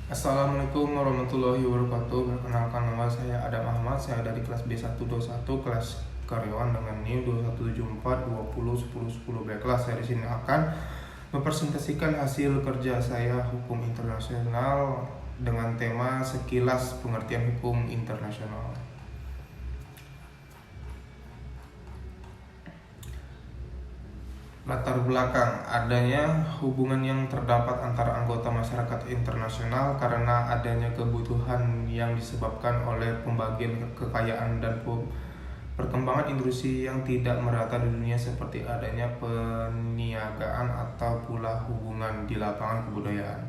Assalamualaikum warahmatullahi wabarakatuh. Perkenalkan, nama saya Adam Ahmad. Saya dari kelas B121, kelas karyawan dengan NIM 2174201010 B kelas. Saya di sini akan mempresentasikan hasil kerja saya hukum internasional dengan tema sekilas pengertian hukum internasional. Latar belakang adanya hubungan yang terdapat antara anggota masyarakat internasional karena adanya kebutuhan yang disebabkan oleh pembagian kekayaan dan perkembangan industri yang tidak merata di dunia, seperti adanya peniagaan atau pula hubungan di lapangan kebudayaan,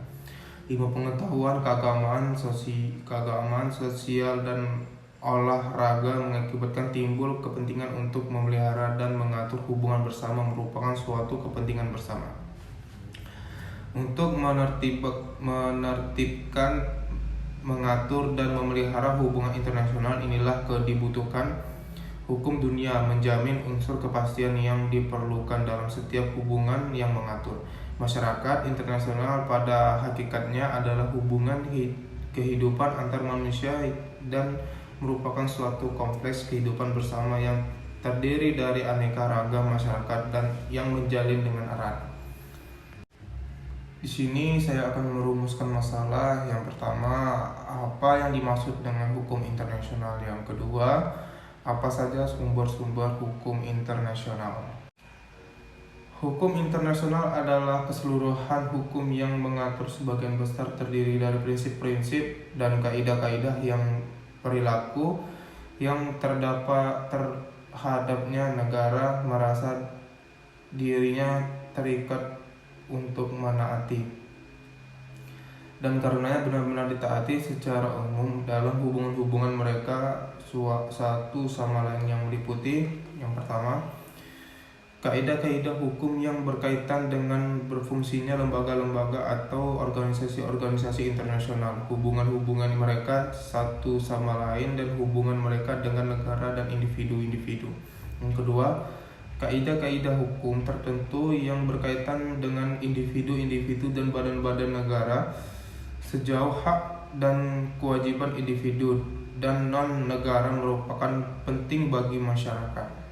ilmu pengetahuan, keagamaan, sosial dan olahraga mengakibatkan timbul kepentingan untuk memelihara dan mengatur hubungan bersama merupakan suatu kepentingan bersama. Untuk menertibkan, mengatur dan memelihara hubungan internasional inilah dibutuhkan hukum dunia menjamin unsur kepastian yang diperlukan dalam setiap hubungan yang mengatur. Masyarakat internasional pada hakikatnya adalah hubungan kehidupan antar manusia dan merupakan suatu kompleks kehidupan bersama yang terdiri dari aneka ragam masyarakat dan yang menjalin dengan erat. Di sini saya akan merumuskan masalah. Yang pertama, apa yang dimaksud dengan hukum internasional? Yang kedua, apa saja sumber-sumber hukum internasional? Hukum internasional adalah keseluruhan hukum yang mengatur sebagian besar terdiri dari prinsip-prinsip dan kaidah-kaidah yang perilaku yang terhadapnya negara merasa dirinya terikat untuk menaati, dan karenanya benar-benar ditaati secara umum dalam hubungan-hubungan mereka satu sama lain, yang meliputi yang pertama, kaidah-kaidah hukum yang berkaitan dengan berfungsinya lembaga-lembaga atau organisasi-organisasi internasional, hubungan-hubungan mereka satu sama lain, dan hubungan mereka dengan negara dan individu-individu. Yang kedua, kaidah-kaidah hukum tertentu yang berkaitan dengan individu-individu dan badan-badan negara sejauh hak dan kewajiban individu dan non-negara merupakan penting bagi masyarakat.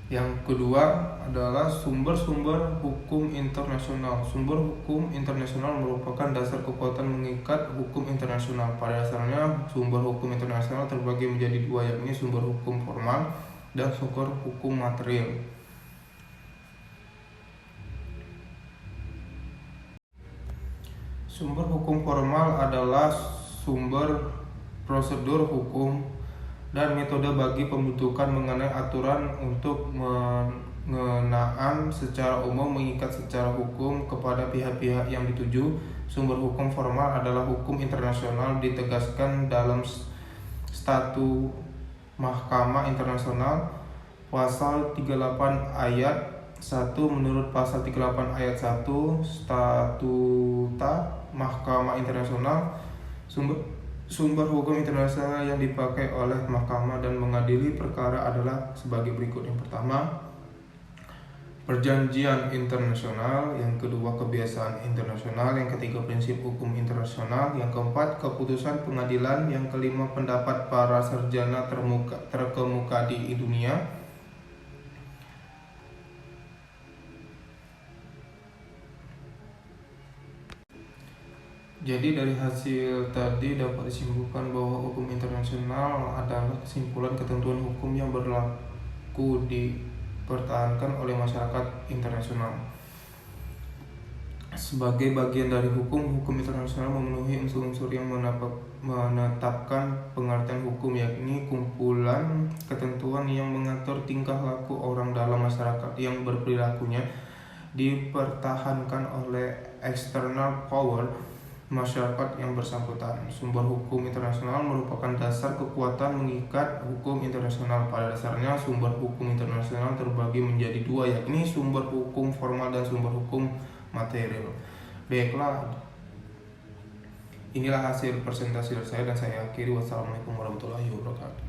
Yang kedua adalah sumber-sumber hukum internasional. Sumber hukum internasional merupakan dasar kekuatan mengikat hukum internasional. Pada dasarnya, sumber hukum internasional terbagi menjadi dua, yakni sumber hukum formal dan sumber hukum material. Sumber hukum formal adalah sumber prosedur hukum dan metode bagi pembentukan mengenai aturan untuk mengenaan secara umum mengikat secara hukum kepada pihak-pihak yang dituju. Sumber hukum formal adalah hukum internasional ditegaskan dalam Statu Mahkamah Internasional pasal 38 ayat 1. Menurut pasal 38 ayat 1 Statuta Mahkamah Internasional, sumber hukum internasional yang dipakai oleh mahkamah dan mengadili perkara adalah sebagai berikut. Yang pertama, perjanjian internasional. Yang kedua, kebiasaan internasional. Yang ketiga, prinsip hukum internasional. Yang keempat, keputusan pengadilan. Yang kelima, pendapat para sarjana terkemuka di dunia. Jadi dari hasil tadi dapat disimpulkan bahwa hukum internasional adalah kesimpulan ketentuan hukum yang berlaku dipertahankan oleh masyarakat internasional. Sebagai bagian dari hukum internasional memenuhi unsur-unsur yang menetapkan pengertian hukum, yakni kumpulan ketentuan yang mengatur tingkah laku orang dalam masyarakat yang berperilakunya dipertahankan oleh external power masyarakat yang bersangkutan. Sumber hukum internasional merupakan dasar kekuatan mengikat hukum internasional. Pada dasarnya, sumber hukum internasional terbagi menjadi dua, yakni sumber hukum formal dan sumber hukum material. Baiklah, inilah hasil presentasi dari saya dan saya akhiri. Wassalamualaikum warahmatullahi wabarakatuh.